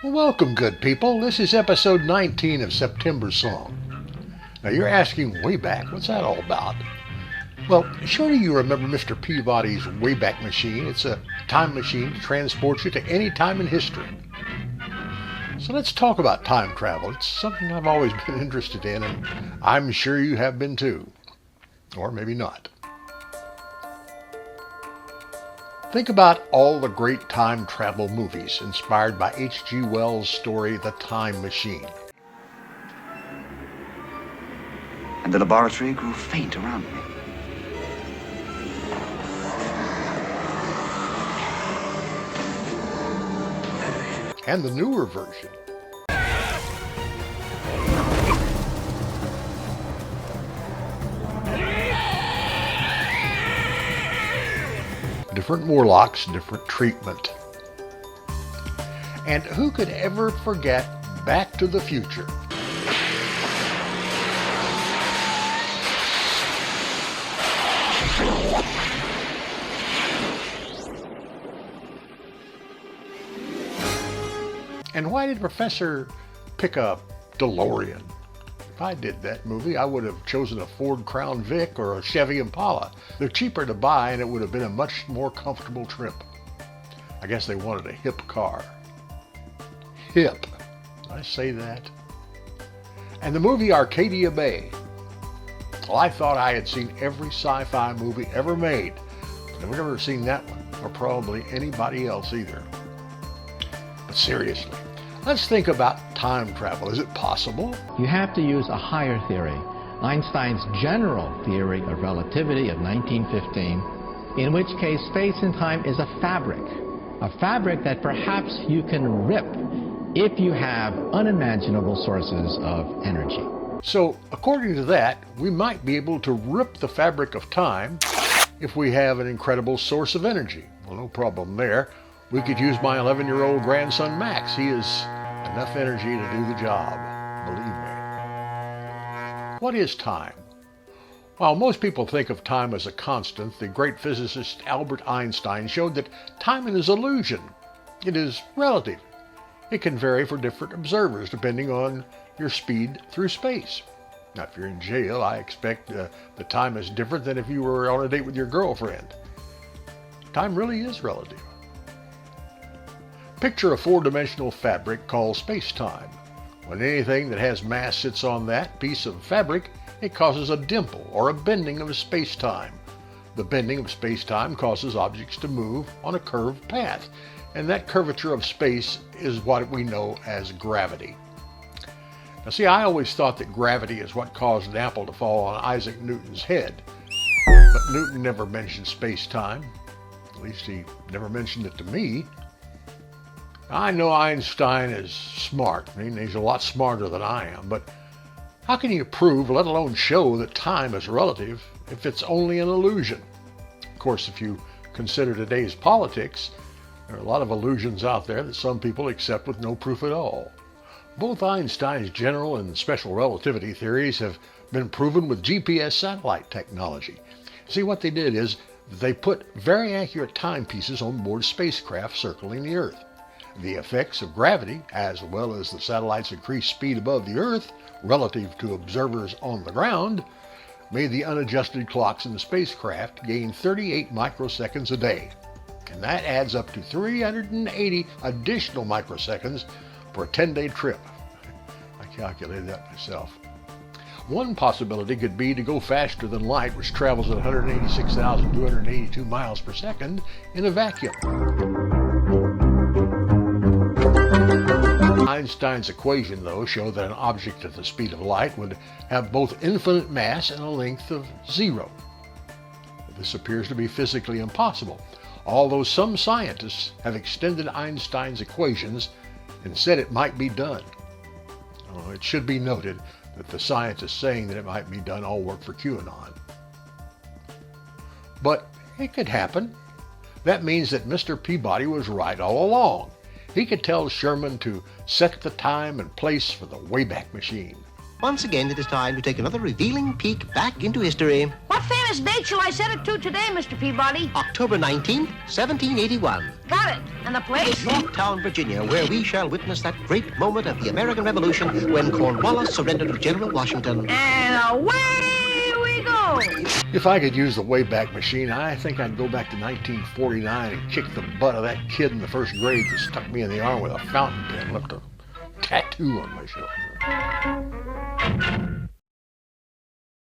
Well, welcome, good people. This is episode 19 of September Song. Now, you're asking, Wayback, what's that all about? Well, surely you remember Mr. Peabody's Wayback machine. It's a time machine to transport you to any time in history. So let's talk about time travel. It's something I've always been interested in, and I'm sure you have been too. Or maybe not. Think about all the great time travel movies inspired by H.G. Wells' story, The Time Machine. And the laboratory grew faint around me. And the newer version. Different Morlocks, different treatment. And who could ever forget Back to the Future? And why did Professor pick a DeLorean? If I did that movie, I would have chosen a Ford Crown Vic or a Chevy Impala. They're cheaper to buy, and it would have been a much more comfortable trip. I guess they wanted a hip car. Hip. Did I say that? And the movie Arcadia Bay. Well, I thought I had seen every sci-fi movie ever made. I've never seen that one, or probably anybody else either. But seriously, let's think about time travel. Is it possible? You have to use a higher theory, Einstein's general theory of relativity of 1915, in which case space and time is a fabric that perhaps you can rip if you have unimaginable sources of energy. So, according to that, we might be able to rip the fabric of time if we have an incredible source of energy. Well, no problem there. We could use my 11-year-old grandson, Max. He has enough energy to do the job, believe me. What is time? While most people think of time as a constant, the great physicist Albert Einstein showed that time is an illusion. It is relative. It can vary for different observers depending on your speed through space. Now, if you're in jail, I expect the time is different than if you were on a date with your girlfriend. Time really is relative. Picture a four-dimensional fabric called space-time. When anything that has mass sits on that piece of fabric, it causes a dimple or a bending of space-time. The bending of space-time causes objects to move on a curved path, and that curvature of space is what we know as gravity. Now see, I always thought that gravity is what caused an apple to fall on Isaac Newton's head, but Newton never mentioned space-time. At least he never mentioned it to me. I know Einstein is smart. I mean, he's a lot smarter than I am, but how can you prove, let alone show, that time is relative if it's only an illusion? Of course, if you consider today's politics, there are a lot of illusions out there that some people accept with no proof at all. Both Einstein's general and special relativity theories have been proven with GPS satellite technology. See, what they did is they put very accurate timepieces on board spacecraft circling the Earth. The effects of gravity, as well as the satellite's increased speed above the Earth relative to observers on the ground, made the unadjusted clocks in the spacecraft gain 38 microseconds a day. And that adds up to 380 additional microseconds for a 10-day trip. I calculated that myself. One possibility could be to go faster than light, which travels at 186,282 miles per second in a vacuum. Einstein's equation, though, showed that an object at the speed of light would have both infinite mass and a length of 0. This appears to be physically impossible, although some scientists have extended Einstein's equations and said it might be done. It should be noted that the scientists saying that it might be done all work for QAnon. But it could happen. That means that Mr. Peabody was right all along. He could tell Sherman to set the time and place for the Wayback Machine. Once again, it is time to take another revealing peek back into history. What's that? finest date shall I set it to today, Mr. Peabody? October 19th, 1781. Got it. And the place? Yorktown, Virginia, where we shall witness that great moment of the American Revolution when Cornwallis surrendered to General Washington. And away we go. If I could use the Wayback Machine, I think I'd go back to 1949 and kick the butt of that kid in the first grade that stuck me in the arm with a fountain pen, left a tattoo on my shoulder.